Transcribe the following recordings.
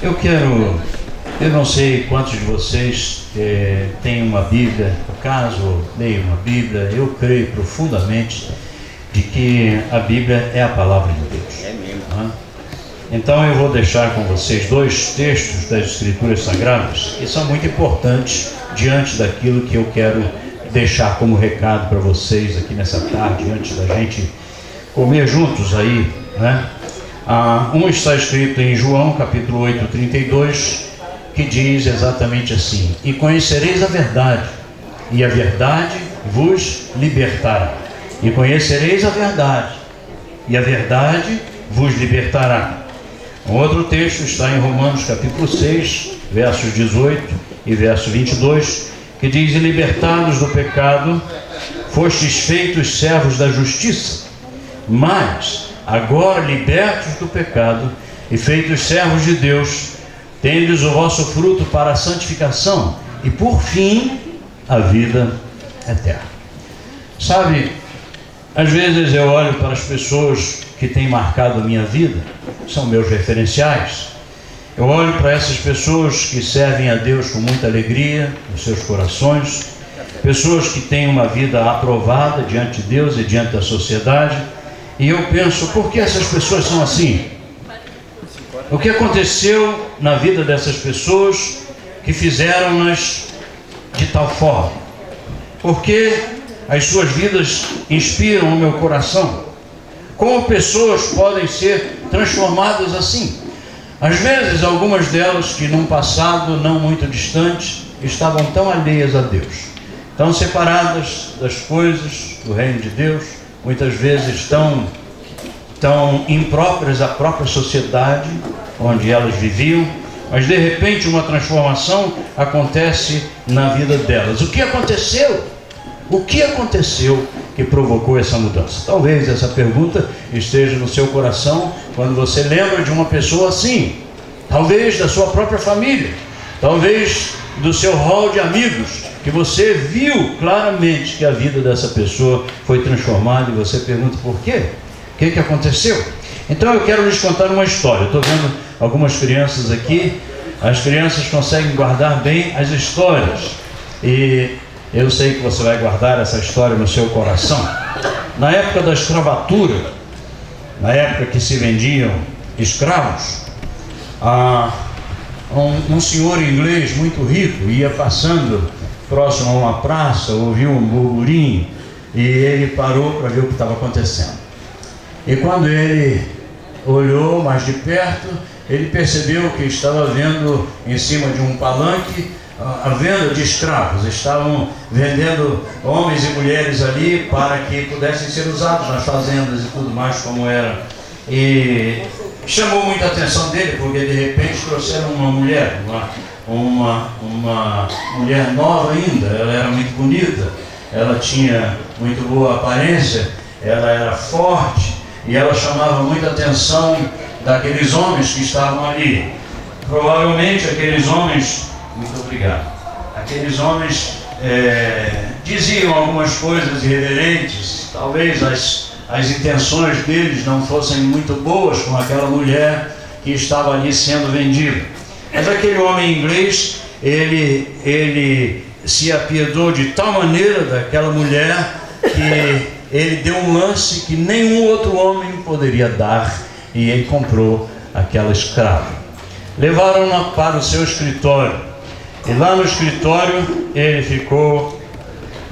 Eu não sei quantos de vocês têm uma Bíblia, no caso, leem uma Bíblia. Eu creio profundamente de que a Bíblia é a palavra de Deus. É mesmo. Então eu vou deixar com vocês dois textos das Escrituras Sagradas que são muito importantes diante daquilo que eu quero deixar como recado para vocês aqui nessa tarde, antes da gente comer juntos aí, né? Um está escrito em João capítulo 8, 32, que diz exatamente assim: e conhecereis a verdade, e a verdade vos libertará. E conhecereis a verdade, e a verdade vos libertará. Um outro texto está em Romanos capítulo 6, versos 18 e verso 22, que diz: e libertados do pecado, fostes feitos servos da justiça. Mas, agora libertos do pecado e feitos servos de Deus, tendes o vosso fruto para a santificação e, por fim, a vida eterna. Sabe, às vezes eu olho para as pessoas que têm marcado a minha vida, são meus referenciais. Eu olho para essas pessoas que servem a Deus com muita alegria nos seus corações, pessoas que têm uma vida aprovada diante de Deus e diante da sociedade, e eu penso, por que essas pessoas são assim? O que aconteceu na vida dessas pessoas que fizeram-nas de tal forma? Porque as suas vidas inspiram o meu coração. Como pessoas podem ser transformadas assim? Às vezes, algumas delas que num passado não muito distante estavam tão alheias a Deus, tão separadas das coisas do reino de Deus, muitas vezes tão impróprias à própria sociedade onde elas viviam, mas de repente uma transformação acontece na vida delas. O que aconteceu? O que aconteceu que provocou essa mudança? Talvez essa pergunta esteja no seu coração quando você lembra de uma pessoa assim, talvez da sua própria família, talvez do seu hall de amigos, que você viu claramente que a vida dessa pessoa foi transformada, e você pergunta por quê? O que aconteceu? Então eu quero lhes contar uma história. Estou vendo algumas crianças aqui. As crianças conseguem guardar bem as histórias, e eu sei que você vai guardar essa história no seu coração. Na época da escravatura, na época que se vendiam escravos, um senhor inglês muito rico ia passando próximo a uma praça, ouviu um burburinho, e ele parou para ver o que estava acontecendo. E quando ele olhou mais de perto, ele percebeu que estava vendo em cima de um palanque a venda de escravos. Estavam vendendo homens e mulheres ali para que pudessem ser usados nas fazendas e tudo mais como era. E chamou muita atenção dele, porque de repente trouxeram uma mulher, uma mulher nova ainda. Ela era muito bonita, ela tinha muito boa aparência, ela era forte, e ela chamava muita atenção daqueles homens que estavam ali. Provavelmente aqueles homens, muito obrigado, aqueles homens diziam algumas coisas irreverentes, talvez as intenções deles não fossem muito boas com aquela mulher que estava ali sendo vendida. Mas aquele homem inglês, ele se apiedou de tal maneira daquela mulher que ele deu um lance que nenhum outro homem poderia dar, e ele comprou aquela escrava. Levaram-na para o seu escritório, e lá no escritório ele ficou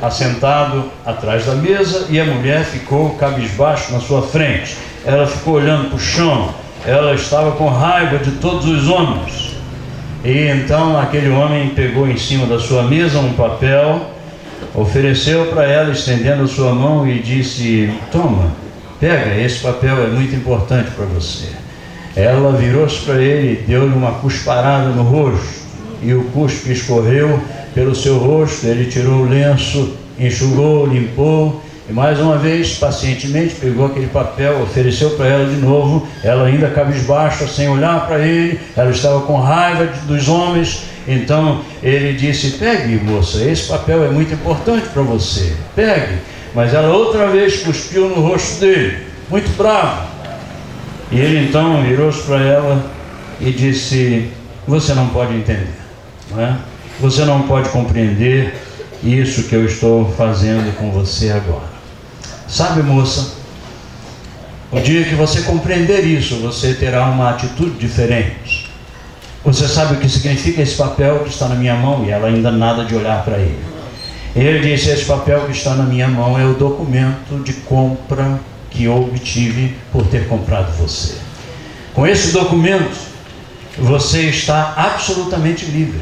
assentado atrás da mesa, e a mulher ficou cabisbaixo na sua frente. Ela ficou olhando para o chão, ela estava com raiva de todos os homens. E então aquele homem pegou em cima da sua mesa um papel, ofereceu para ela, estendendo a sua mão, e disse: toma, pega, esse papel é muito importante para você. Ela virou-se para ele e deu-lhe uma cusparada no rosto, e o cuspe escorreu pelo seu rosto. Ele tirou o lenço, enxugou, limpou, e mais uma vez, pacientemente, pegou aquele papel, ofereceu para ela de novo. Ela ainda cabisbaixa, sem olhar para ele, ela estava com raiva dos homens. Então ele disse: pegue, moça, esse papel é muito importante para você, pegue. Mas ela outra vez cuspiu no rosto dele, muito bravo. E ele então virou-se para ela e disse: você não pode entender, não é? Você não pode compreender isso que eu estou fazendo com você agora. Sabe, moça, o dia que você compreender isso, você terá uma atitude diferente. Você sabe o que significa esse papel que está na minha mão? E ela ainda nada de olhar para ele. Ele disse: esse papel que está na minha mão é o documento de compra que eu obtive por ter comprado você. Com esse documento, você está absolutamente livre.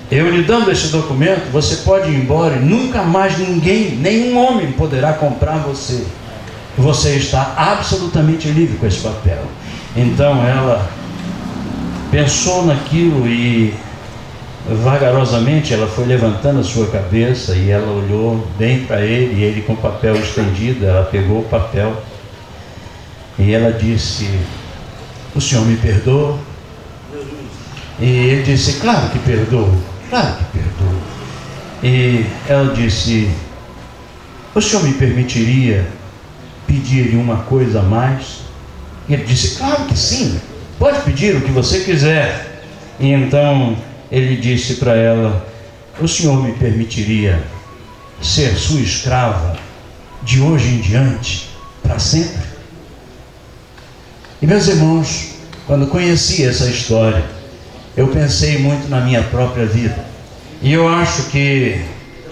Eu lhe dando esse documento, você pode ir embora e nunca mais ninguém, nenhum homem poderá comprar você. Você está absolutamente livre com esse papel. Então ela pensou naquilo e vagarosamente ela foi levantando a sua cabeça e ela olhou bem para ele, e ele com o papel estendido. Ela pegou o papel e ela disse: o senhor me perdoa? E ele disse: claro que perdoo, claro que perdoo. E ela disse: o senhor me permitiria pedir-lhe uma coisa a mais? E ele disse: claro que sim, pode pedir o que você quiser. E então ele disse para ela: o senhor me permitiria ser sua escrava de hoje em diante, para sempre? E meus irmãos, quando conheci essa história, eu pensei muito na minha própria vida. E eu acho que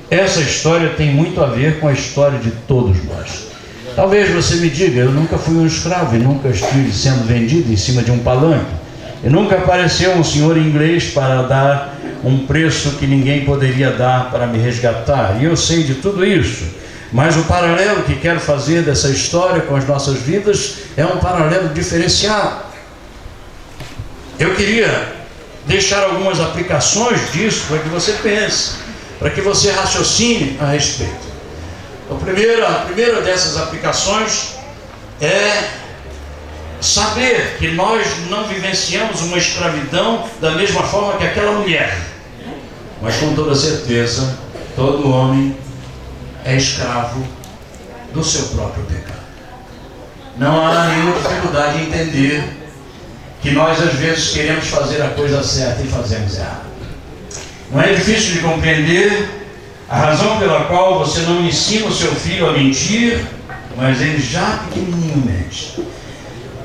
essa história tem muito a ver com a história de todos nós. Talvez você me diga: eu nunca fui um escravo e nunca estive sendo vendido em cima de um palanque. E nunca apareceu um senhor inglês para dar um preço que ninguém poderia dar para me resgatar. E eu sei de tudo isso. Mas o paralelo que quero fazer dessa história com as nossas vidas é um paralelo diferenciado. Eu queria deixar algumas aplicações disso para que você pense, para que você raciocine a respeito. A primeira dessas aplicações é saber que nós não vivenciamos uma escravidão da mesma forma que aquela mulher. Mas com toda certeza, todo homem é escravo do seu próprio pecado. Não há nenhuma dificuldade em entender que nós às vezes queremos fazer a coisa certa e fazemos errado. Não é difícil de compreender a razão pela qual você não ensina o seu filho a mentir, mas ele já pequenininho mente.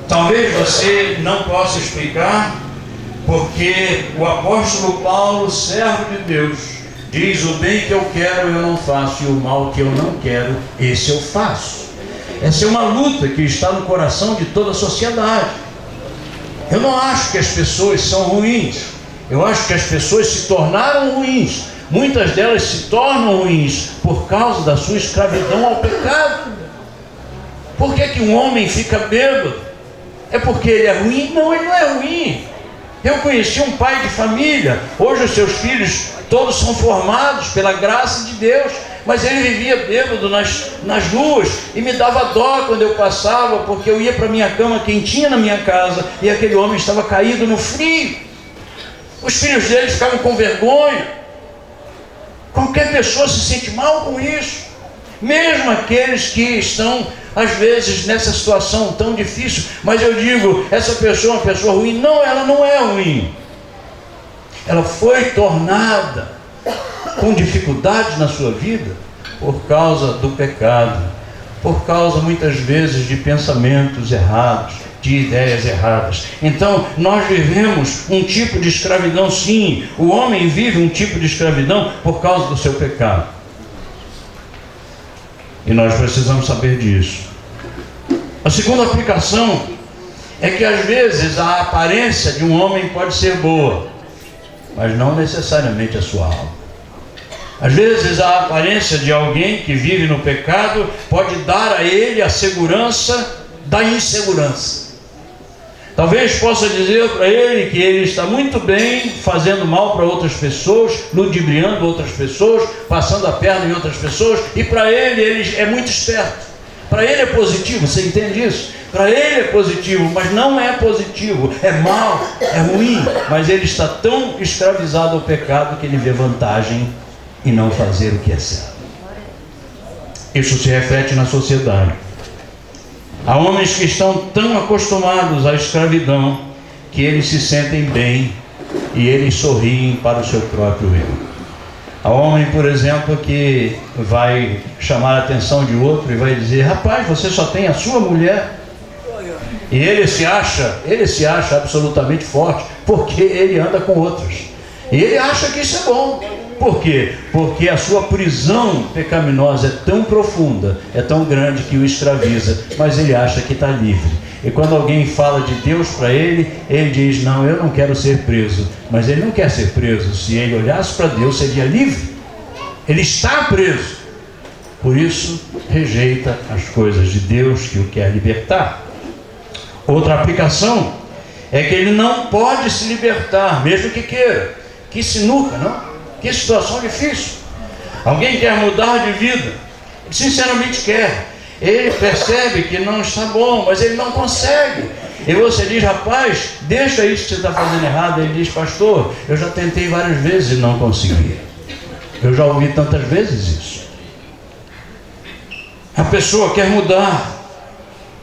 Talvez você não possa explicar porque o apóstolo Paulo, servo de Deus, diz: o bem que eu quero eu não faço, e o mal que eu não quero, esse eu faço. Essa é uma luta que está no coração de toda a sociedade. Eu não acho que as pessoas são ruins. Eu acho que as pessoas se tornaram ruins. Muitas delas se tornam ruins por causa da sua escravidão ao pecado. Por que um homem fica bêbado? É porque ele é ruim? Não, ele não é ruim. Eu conheci um pai de família. Hoje os seus filhos todos são formados pela graça de Deus. Mas ele vivia bêbado nas ruas e me dava dó quando eu passava, porque eu ia para a minha cama quentinha na minha casa e aquele homem estava caído no frio. Os filhos dele ficavam com vergonha. Qualquer pessoa se sente mal com isso. Mesmo aqueles que estão, às vezes, nessa situação tão difícil. Mas eu digo, essa pessoa é uma pessoa ruim? Não, ela não é ruim. Ela foi tornada com dificuldades na sua vida por causa do pecado, por causa muitas vezes de pensamentos errados, de ideias erradas. Então nós vivemos um tipo de escravidão, sim. O homem vive um tipo de escravidão por causa do seu pecado, e nós precisamos saber disso. A segunda aplicação é que às vezes a aparência de um homem pode ser boa, mas não necessariamente a sua alma. Às vezes a aparência de alguém que vive no pecado pode dar a ele a segurança da insegurança. Talvez possa dizer para ele que ele está muito bem fazendo mal para outras pessoas, ludibriando outras pessoas, passando a perna em outras pessoas, e para ele é muito esperto. Para ele é positivo, você entende isso? Para ele é positivo, mas não é positivo, é mal, é ruim. Mas ele está tão escravizado ao pecado que ele vê vantagem em não fazer o que é certo. Isso se reflete na sociedade. Há homens que estão tão acostumados à escravidão que eles se sentem bem e eles sorriem para o seu próprio erro. Há homem, por exemplo, que vai chamar a atenção de outro e vai dizer: rapaz, você só tem a sua mulher. E ele se acha absolutamente forte, porque ele anda com outros. E ele acha que isso é bom. Por quê? Porque a sua prisão pecaminosa é tão profunda, é tão grande que o escraviza, mas ele acha que está livre. E quando alguém fala de Deus para ele, ele diz: não, eu não quero ser preso. Mas ele não quer ser preso. Se ele olhasse para Deus, seria livre. Ele está preso. Por isso, rejeita as coisas de Deus que o quer libertar. Outra aplicação é que ele não pode se libertar, mesmo que queira. Que sinuca, não? Que situação difícil. Alguém quer mudar de vida, sinceramente quer. Ele percebe que não está bom, mas ele não consegue. E você diz: rapaz, deixa isso que você está fazendo errado. Ele diz: pastor, eu já tentei várias vezes e não consegui. Eu já ouvi tantas vezes isso. A pessoa quer mudar,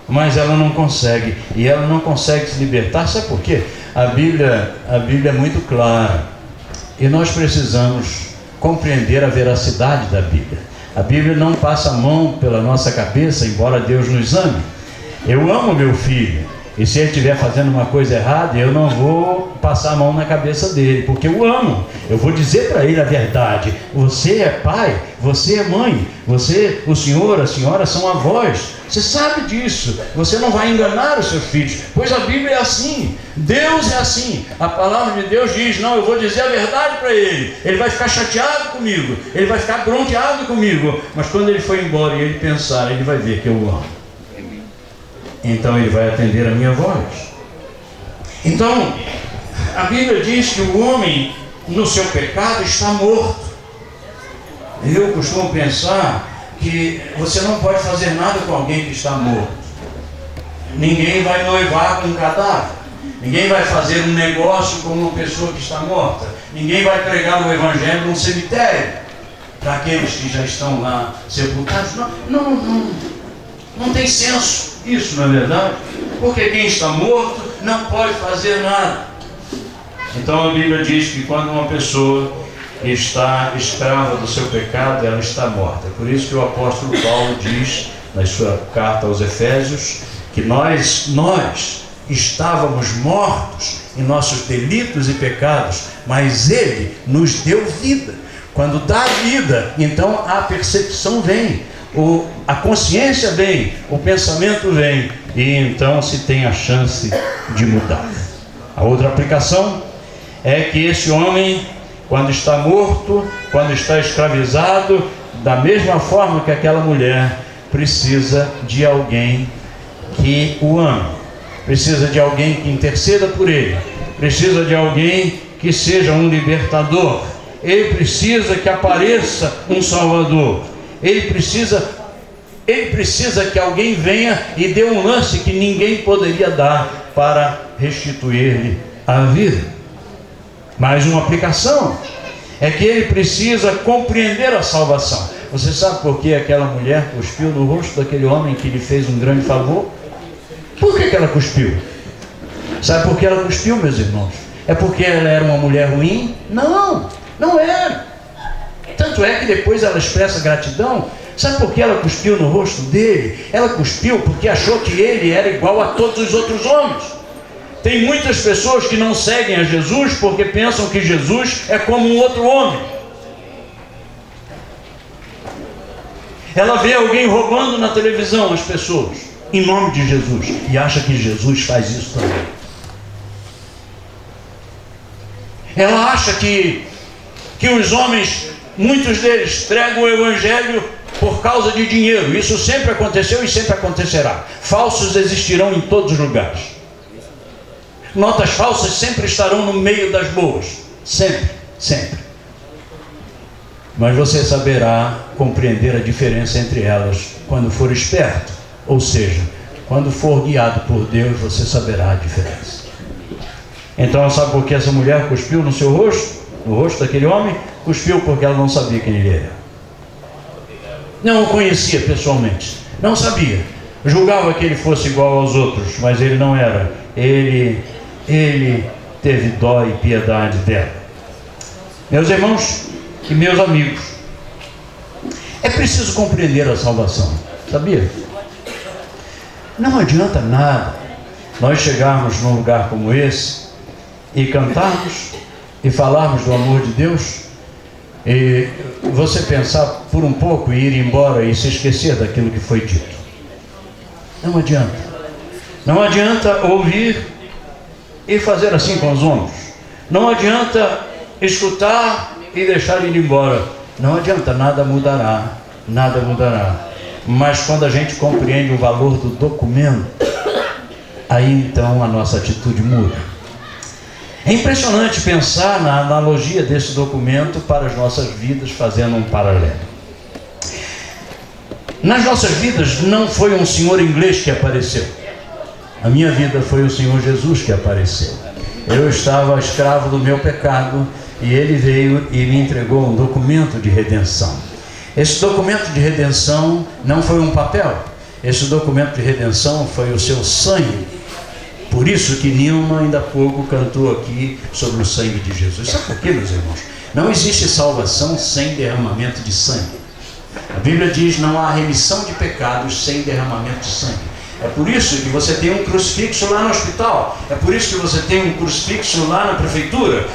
mas ela não consegue. E ela não consegue se libertar. Sabe por quê? A Bíblia é muito clara. E nós precisamos compreender a veracidade da Bíblia. A Bíblia não passa a mão pela nossa cabeça, embora Deus nos ame. Eu amo meu filho, e se ele estiver fazendo uma coisa errada, eu não vou passar a mão na cabeça dele, porque eu amo. Eu vou dizer para ele a verdade: você é pai, você é mãe, você, o senhor, a senhora são avós. Você sabe disso. Você não vai enganar os seus filhos, pois a Bíblia é assim. Deus é assim. A palavra de Deus diz: não, eu vou dizer a verdade para ele. Ele vai ficar chateado comigo, ele vai ficar bronqueado comigo, mas quando ele for embora e ele pensar, ele vai ver que eu o amo. Então ele vai atender a minha voz. Então a Bíblia diz que o homem no seu pecado está morto. Eu costumo pensar que você não pode fazer nada com alguém que está morto. Ninguém vai noivar com um cadáver. Ninguém vai fazer um negócio com uma pessoa que está morta. Ninguém vai pregar o evangelho num cemitério para aqueles que já estão lá sepultados. Não tem senso isso, não é verdade? Porque quem está morto não pode fazer nada. Então a Bíblia diz que quando uma pessoa está escrava do seu pecado, ela está morta. Por isso que o apóstolo Paulo diz na sua carta aos Efésios que nós estávamos mortos em nossos delitos e pecados, mas ele nos deu vida. Quando dá vida, então a percepção vem, a consciência vem, o pensamento vem, e então se tem a chance de mudar. A outra aplicação é que esse homem, quando está morto, quando está escravizado, da mesma forma que aquela mulher, precisa de alguém que o ame, precisa de alguém que interceda por ele, precisa de alguém que seja um libertador. Ele precisa que apareça um Salvador. Ele precisa que alguém venha e dê um lance que ninguém poderia dar para restituir-lhe a vida. Mais uma aplicação é que ele precisa compreender a salvação. Você sabe por que aquela mulher cuspiu no rosto daquele homem que lhe fez um grande favor? Por que ela cuspiu? Sabe por que ela cuspiu, meus irmãos? É porque ela era uma mulher ruim? Não era. Tanto é que depois ela expressa gratidão. Sabe por que ela cuspiu no rosto dele? Ela cuspiu porque achou que ele era igual a todos os outros homens. Tem muitas pessoas que não seguem a Jesus porque pensam que Jesus é como um outro homem. Ela vê alguém roubando na televisão as pessoas, em nome de Jesus, e acha que Jesus faz isso também. Ela acha que os homens, muitos deles, pregam o evangelho por causa de dinheiro. Isso sempre aconteceu e sempre acontecerá. Falsos existirão em todos os lugares. Notas falsas sempre estarão no meio das boas. Sempre. Mas você saberá compreender a diferença entre elas quando for esperto. Ou seja, quando for guiado por Deus, você saberá a diferença. Então, sabe por que essa mulher cuspiu no seu rosto? No rosto daquele homem? Cuspiu porque ela não sabia quem ele era. Não o conhecia pessoalmente. Não sabia. Julgava que ele fosse igual aos outros, mas ele não era. Ele Ele teve dó e piedade dela. Meus irmãos e meus amigos, é preciso compreender a salvação, sabia? Não adianta nada nós chegarmos num lugar como esse e cantarmos e falarmos do amor de Deus e você pensar por um pouco e ir embora e se esquecer daquilo que foi dito. Não adianta. Não adianta ouvir e fazer assim com os ombros. Não adianta escutar e deixar ir embora. Não adianta, nada mudará. Nada mudará. Mas quando a gente compreende o valor do documento, aí então a nossa atitude muda. É impressionante pensar na analogia desse documento para as nossas vidas, fazendo um paralelo. Nas nossas vidas não foi um senhor inglês que apareceu. A minha vida foi o Senhor Jesus que apareceu. Eu estava escravo do meu pecado e Ele veio e me entregou um documento de redenção. Esse documento de redenção não foi um papel. Esse documento de redenção foi o seu sangue. Por isso que Nilma ainda há pouco cantou aqui sobre o sangue de Jesus. Sabe por quê, meus irmãos? Não existe salvação sem derramamento de sangue. A Bíblia diz: não há remissão de pecados sem derramamento de sangue. É por isso que você tem um crucifixo lá no hospital. É por isso que você tem um crucifixo lá na prefeitura.